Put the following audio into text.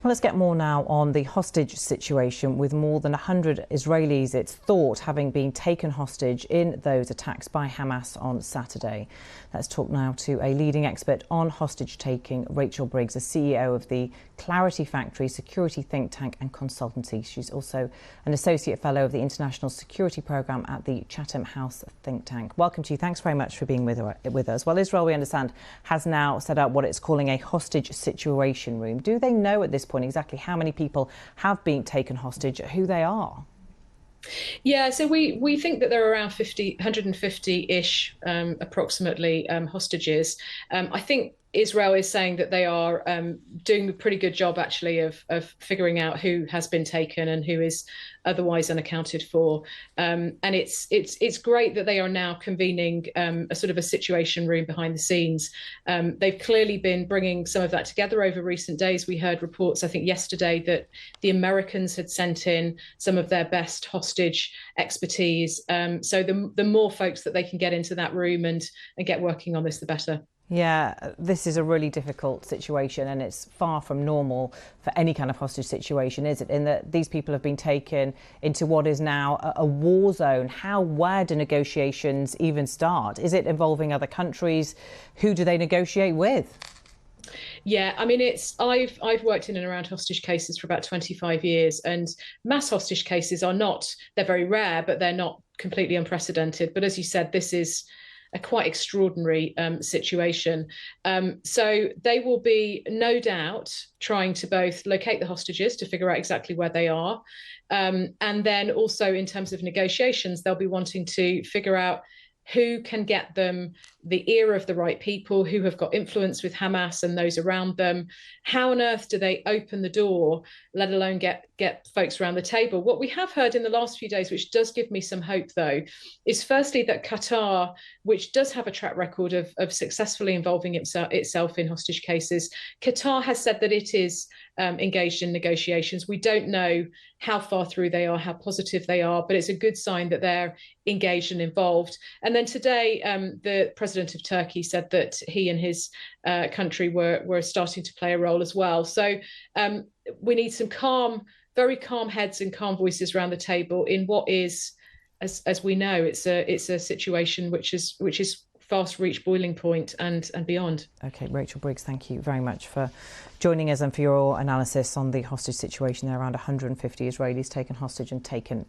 Well, let's get more now on the hostage situation, with more than 100 Israelis, it's thought, having been taken hostage in those attacks by Hamas on Saturday. Let's talk now to a leading expert on hostage taking, Rachel Briggs, the CEO of the Clarity Factory security think tank and consultancy. She's also an associate fellow of the International Security Programme at the Chatham House think tank. Welcome to you. Thanks very much for being with us. Well, Israel, we understand, has now set up what it's calling a hostage situation room. Do they know at this point exactly how many people have been taken hostage, who they are? Yeah, so we think that there are around 150-ish, approximately, hostages. I think Israel is saying that they are doing a pretty good job, actually, of figuring out who has been taken and who is otherwise unaccounted for. And it's great that they are now convening a sort of a situation room behind the scenes. They've clearly been bringing some of that together over recent days. We heard reports, I think yesterday, that the Americans had sent in some of their best hostage expertise. So the more folks that they can get into that room and get working on this, the better. Yeah, this is a really difficult situation, and it's far from normal for any kind of hostage situation, is it? In that these people have been taken into what is now a war zone. Where do negotiations even start? Is it involving other countries? Who do they negotiate with? Yeah, I mean, I've worked in and around hostage cases for about 25 years, and mass hostage cases they're very rare, but they're not completely unprecedented. But as you said, this is a quite extraordinary situation. So they will be, no doubt, trying to both locate the hostages to figure out exactly where they are. And then also, in terms of negotiations, they'll be wanting to figure out who can get them the ear of the right people, who have got influence with Hamas and those around them. How on earth do they open the door, let alone get folks around the table? What we have heard in the last few days, which does give me some hope, though, is firstly that Qatar, which does have a track record of successfully involving itself in hostage cases, Qatar has said that it is engaged in negotiations. We don't know how far through they are, how positive they are, but it's a good sign that they're engaged and involved. And then today, the president of Turkey said that he and his country were starting to play a role as well. So we need some very calm heads and calm voices around the table in what is, as we know, it's a situation which is fast reached boiling point and beyond. OK, Rachel Briggs, thank you very much for joining us and for your analysis on the hostage situation. There are around 150 Israelis taken hostage and taken